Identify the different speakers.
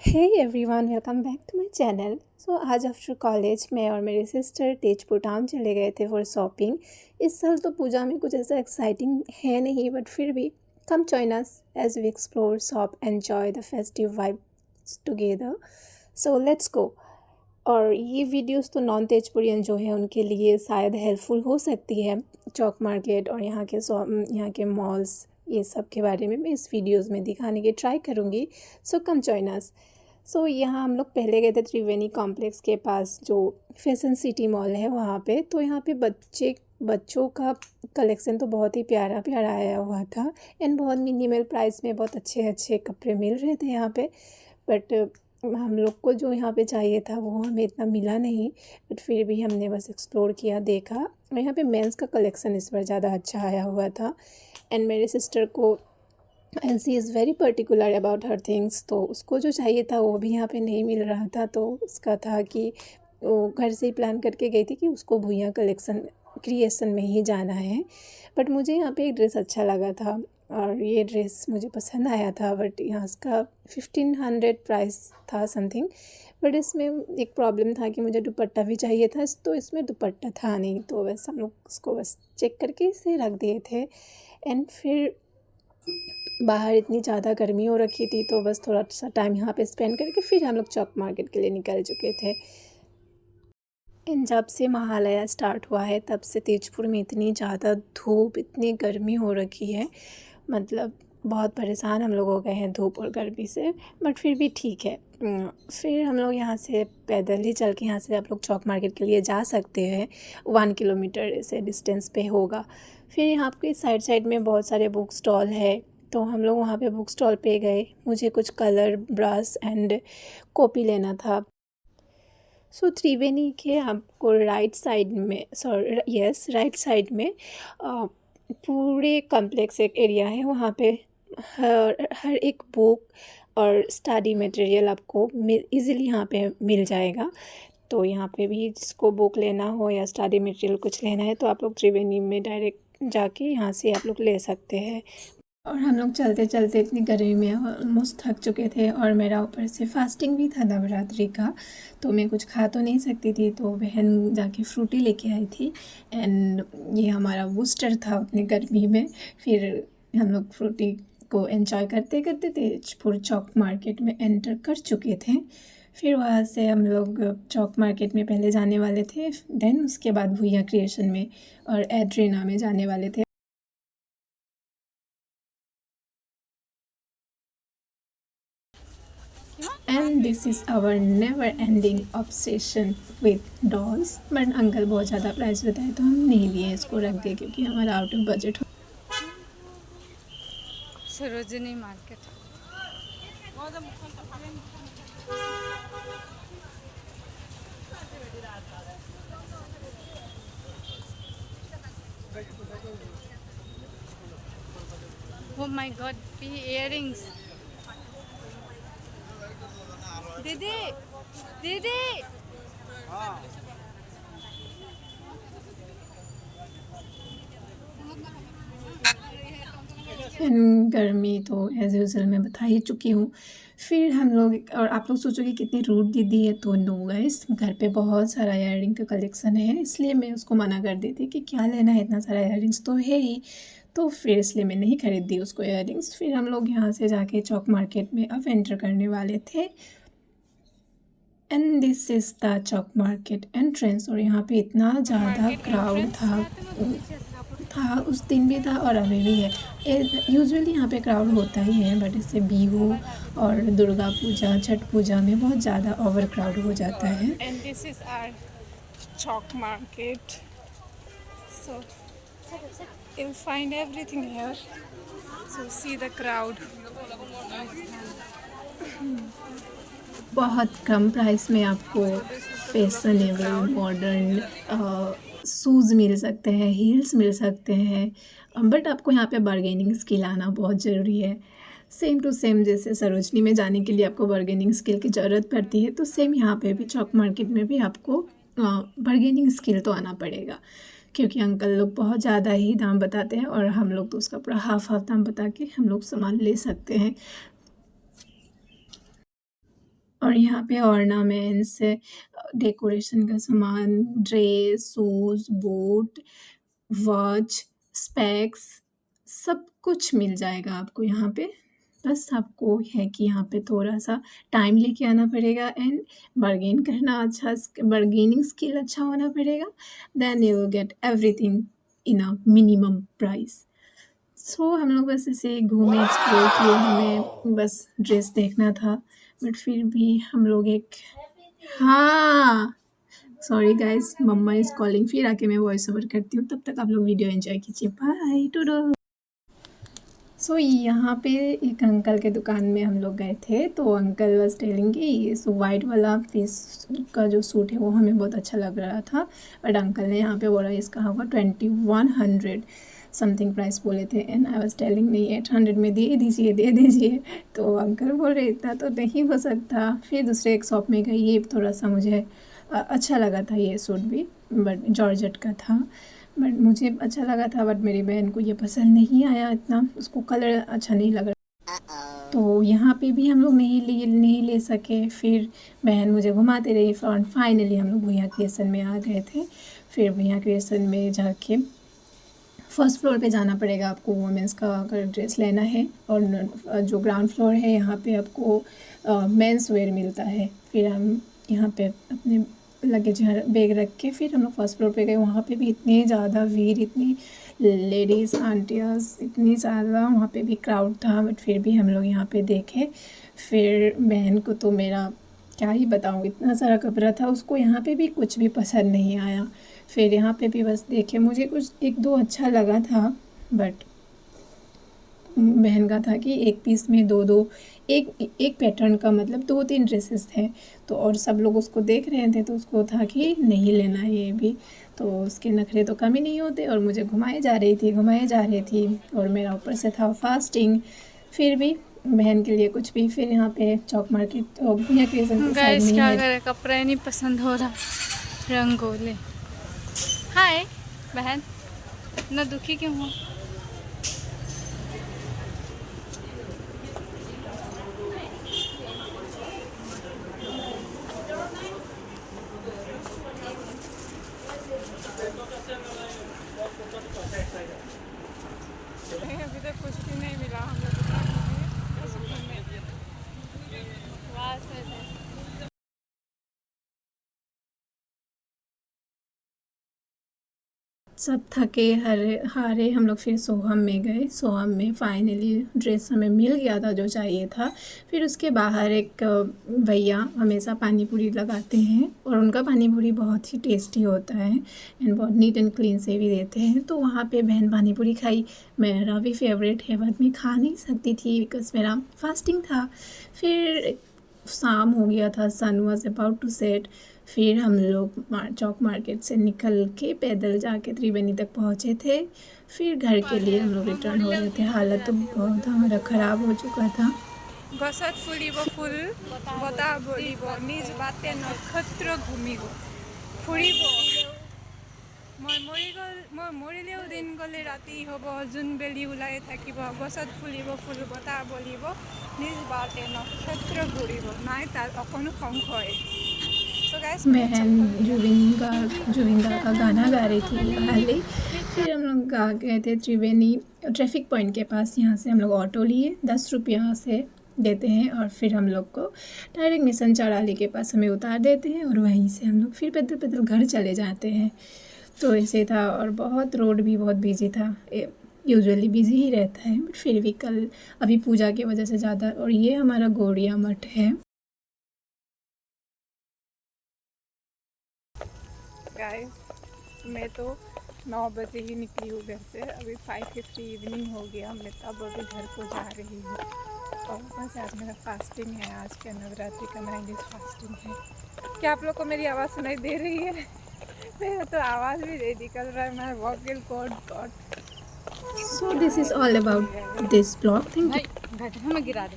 Speaker 1: Hey everyone, welcome back to my channel. आज after college मैं और मेरी सिस्टर तेजपुर टाउन चले गए थे फॉर शॉपिंग। इस साल तो पूजा में कुछ ऐसा एक्साइटिंग है नहीं, बट फिर भी come join us as we explore shop enjoy the festive vibes together. So let's go. और ये वीडियोस तो नॉन तेजपुरियन जो है उनके लिए शायद हेल्पफुल हो सकती है। चौक मार्केट और यहाँ के मॉल्स, ये सब के बारे में मैं इस वीडियोस में दिखाने की ट्राई करूँगी। सो कम जॉइन अस। यहाँ हम लोग पहले गए थे त्रिवेणी कॉम्प्लेक्स के पास जो फैशन सिटी मॉल है वहाँ पे। तो यहाँ पे बच्चों का कलेक्शन तो बहुत ही प्यारा प्यारा आया हुआ था एंड बहुत मिनिमल प्राइस में बहुत अच्छे अच्छे कपड़े मिल रहे थे यहाँ पे। बट हम लोग को जो यहाँ पे चाहिए था वो हमें इतना मिला नहीं, बट फिर भी हमने बस एक्सप्लोर किया, देखा। और यहाँ पे मेंस का कलेक्शन इस बार ज़्यादा अच्छा आया हुआ था एंड मेरे सिस्टर को, and she is very particular about her things, तो उसको जो चाहिए था वो भी यहाँ पे नहीं मिल रहा था। तो उसका था कि वो घर से ही प्लान करके गई थी कि उसको भूया क्रिएशन में ही जाना है। बट मुझे यहाँ पे एक ड्रेस अच्छा लगा था और ये ड्रेस मुझे पसंद आया था, बट यहाँ इसका 1500 प्राइस था समथिंग। बट इसमें एक प्रॉब्लम था कि मुझे दुपट्टा भी चाहिए था, तो इसमें दुपट्टा था नहीं। तो बस हम लोग उसको बस चेक करके इसे रख दिए थे। एंड फिर बाहर इतनी ज़्यादा गर्मी हो रखी थी तो बस थोड़ा सा टाइम यहाँ पे स्पेंड करके फिर हम लोग चौक मार्केट के लिए निकल चुके थे। एंड जब से महालया स्टार्ट हुआ है तब से तेजपुर में इतनी ज़्यादा धूप, इतनी गर्मी हो रखी है, मतलब बहुत परेशान हम लोग हो गए हैं धूप और गर्मी से। बट फिर भी ठीक है। फिर हम लोग यहाँ से पैदल ही चल के, यहाँ से आप लोग चौक मार्केट के लिए जा सकते हैं, 1 किलोमीटर ऐसे डिस्टेंस पे होगा। फिर यहाँ पे साइड साइड में बहुत सारे बुक स्टॉल है, तो हम लोग वहाँ पे बुक स्टॉल पे गए। मुझे कुछ कलर ब्रश एंड कॉपी लेना था। त्रिवेणी के आपको राइट साइड में पूरे कॉम्प्लेक्स एक एरिया है, वहाँ पे हर एक बुक और स्टडी मटेरियल आपको इजीली यहाँ पे मिल जाएगा। तो यहाँ पे भी जिसको बुक लेना हो या स्टडी मटेरियल कुछ लेना है तो आप लोग त्रिवेणी में डायरेक्ट जाके यहाँ से आप लोग ले सकते हैं। और हम लोग चलते चलते इतनी गर्मी में ऑलमोस्ट थक चुके थे और मेरा ऊपर से फास्टिंग भी था नवरात्रि का, तो मैं कुछ खा तो नहीं सकती थी। तो बहन जाके फ्रूटी लेके आई थी एंड ये हमारा बूस्टर था उतनी गर्मी में। फिर हम लोग फ्रूटी को एंजॉय करते करते तेजपुर चौक मार्केट में एंटर कर चुके थे। फिर वहाँ से हम लोग चौक मार्केट में पहले जाने वाले थे, देन उसके बाद भूया क्रिएशन में और एड्रीना में जाने वाले थे। And this is our never ending obsession with dolls. But uncle बहुत ज़्यादा प्राइस बताए तो हम नहीं लिए, इसको रख दिए क्योंकि हमारा आउट ऑफ बजट हो।
Speaker 2: Sarojini market. Oh my god, earrings. दीदी दीदी
Speaker 1: गर्मी तो एज यूजल मैं बता ही चुकी हूँ। फिर हम लोग, और आप लोग सोचोगे कितनी रूड दीदी है, तो नो गाइस, घर पे बहुत सारा इयररिंग का कलेक्शन है, इसलिए मैं उसको मना कर दी थी कि क्या लेना है, इतना सारा इयररिंग्स तो है ही। तो फिर इसलिए मैं नहीं खरीद दी उसको इयररिंग्स। फिर हम लोग यहाँ से जाके चौक मार्केट में अब एंटर करने वाले थे and this is the Chowk market entrance. और यहाँ पे इतना ज़्यादा क्राउड था उस दिन भी था और अभी भी है। यूजुअली यहाँ पे क्राउड होता ही है, बट इससे बिहू और दुर्गा पूजा, छठ पूजा में बहुत ज़्यादा ओवर क्राउड हो जाता है।
Speaker 2: And this is our Chowk market, so you'll find everything here, so see the crowd.
Speaker 1: बहुत कम प्राइस में आपको फैशनेबल मॉडर्न शूज़ मिल सकते हैं, हील्स मिल सकते हैं। बट आपको यहाँ पे बार्गेनिंग स्किल आना बहुत ज़रूरी है। सेम टू सेम जैसे सरोजनी में जाने के लिए आपको बार्गेनिंग स्किल की ज़रूरत पड़ती है, तो सेम यहाँ पे भी चौक मार्केट में भी आपको बार्गेनिंग स्किल तो आना पड़ेगा, क्योंकि अंकल लोग बहुत ज़्यादा ही दाम बताते हैं और हम लोग तो उसका पूरा हाफ दाम बता के हम लोग सामान ले सकते हैं। और यहाँ पे ऑर्नामेंट्स, डेकोरेशन का सामान, dress, shoes, boot, watch, specs, सब कुछ मिल जाएगा आपको यहाँ पे। बस आपको है कि यहाँ पे थोड़ा-सा टाइम लेके आना पड़ेगा एंड बार्गेनिंग स्किल अच्छा होना पड़ेगा। Then you will get everything in a minimum price. So हम लोग बस ऐसे घूमे, एक्सप्लोर किए, हमें बस ड्रेस देखना था, बट फिर भी हम लोग एक हाँ, sorry guys, mamma is calling, फिर आके मैं वॉइस ओवर करती हूँ, तब तक आप लोग वीडियो एंजॉय कीजिए। बाय, टुडू। सो यहाँ पे एक अंकल के दुकान में हम लोग गए थे, तो अंकल वाज टेलिंग कि सो वाइट वाला पीस का जो सूट है वो हमें बहुत अच्छा लग रहा था, बट अंकल ने यहाँ पे बोला इसका होगा 2100 समथिंग प्राइस बोले थे, एंड आई वाज टेलिंग नहीं 800 में दे दीजिए। तो अंकल बोल रहे इतना तो नहीं हो सकता। फिर दूसरे एक शॉप में गई, ये थोड़ा सा मुझे अच्छा लगा था ये सूट भी, बट जॉर्जेट का था, बट मुझे अच्छा लगा था, बट मेरी बहन को ये पसंद नहीं आया इतना, उसको कलर अच्छा नहीं लगा। तो यहाँ पे भी हम लोग नहीं ले सके। फिर बहन मुझे घुमाते रही और फाइनली हम लोग भुइयाँ क्रिएशन में आ गए थे। फिर भुइयाँ क्रिएशन में जाके फर्स्ट फ्लोर पे जाना पड़ेगा आपको वुमेंस का अगर ड्रेस लेना है, और जो ग्राउंड फ्लोर है यहाँ पे आपको मेंस वेयर मिलता है। फिर हम यहाँ पे अपने लगेज बैग रख के फिर हम लोग फर्स्ट फ्लोर पे गए। वहाँ पे भी इतनी ज़्यादा भीड़, इतनी लेडीज़ आंटियाज़, इतनी ज़्यादा वहाँ पे भी क्राउड था, बट फिर भी हम लोग यहाँ पे देखे। फिर बहन को तो मेरा क्या ही बताऊँ, इतना सारा कपड़ा था, उसको यहाँ पे भी कुछ भी पसंद नहीं आया। फिर यहाँ पे भी बस देखे, मुझे कुछ एक दो अच्छा लगा था, बट बहन का था कि एक पीस में दो एक पैटर्न का मतलब 2-3 ड्रेसेस थे, तो और सब लोग उसको देख रहे थे, तो उसको था कि नहीं लेना है ये भी। तो उसके नखरे तो कम ही नहीं होते, और मुझे घुमाए जा रही थी, और मेरा ऊपर से था फास्टिंग। फिर भी बहन के लिए कुछ भी। फिर यहाँ पे चौक मार्केट भुइयाँ क्रिएशन के साइड में
Speaker 2: क्या
Speaker 1: है।
Speaker 2: करे, कपड़ा ही नहीं पसंद हो रहा, रंगोली। हाय बहन, इतना दुखी क्यों हो? अभी तक कुछ भी नहीं मिला, हम लोग इतना घूमे, बस घूमे। वहाँ से
Speaker 1: सब थके हारे हम लोग फिर सोहम में गए। सोहम में फाइनली ड्रेस हमें मिल गया था जो चाहिए था। फिर उसके बाहर एक भैया हमेशा पानी पूरी लगाते हैं, और उनका पानी पूरी बहुत ही टेस्टी होता है एंड बहुत नीट एंड क्लीन से भी देते हैं। तो वहाँ पे बहन पानी पूरी खाई, मेरा भी फेवरेट है, बट मैं खा नहीं सकती थी बिकॉज़ मेरा फास्टिंग था। फिर शाम हो गया था, सन वॉज अबाउट टू सेट। फिर हम लोग चौक मार्केट से निकल के पैदल जाके त्रिवेणी तक पहुँचे थे। फिर घर के लिए हम लोग रिटर्न हो रहे थे। हालत तो बहुत हमारा ख़राब हो चुका था।
Speaker 2: गसत फुलिब फुल बता बोलिब निज बाटे नक्षत्र घुमिब फुरिब মই মৰিলেও দিন গ'লে ৰাতি হ'ব জোন বেলি ওলাই থাকিব গছত ফুলিব ফুল বতাহ বলিব নিজ বাটে নক্ষত্ৰ ঘূৰিব নাই তাৰ অকণো সংশয়।
Speaker 1: बहन जुबिंदा का गाना गा रही थी हाले। फिर हम लोग गा गए थे त्रिवेणी ट्रैफिक पॉइंट के पास। यहाँ से हम लोग ऑटो लिए, 10 रुपया से देते हैं, और फिर हम लोग को डायरेक्ट मिशन चौराली के पास हमें उतार देते हैं, और वहीं से हम लोग फिर पैदल पैदल घर चले जाते हैं। तो ऐसे था, और बहुत रोड भी बहुत बिजी था, यूजुअली बिजी ही रहता है, बट फिर भी कल अभी पूजा की वजह से ज़्यादा। और ये हमारा गौड़िया मठ है।
Speaker 2: गाइस मैं तो 9 बजे ही निकली हूँ घर से, अभी 5:50 इवनिंग हो गया, मैं तब अभी घर को जा रही हूँ। और बस आज मेरा फास्टिंग है, आज का नवरात्रि का 9 डेज फास्टिंग है। क्या आप लोग को मेरी आवाज़ सुनाई दे रही है? मेरा तो आवाज़ भी नहीं निकल रहा है, मैं वॉकिल God.
Speaker 1: So this is all about this vlog. Thank you.
Speaker 2: घटना में गिरा दे।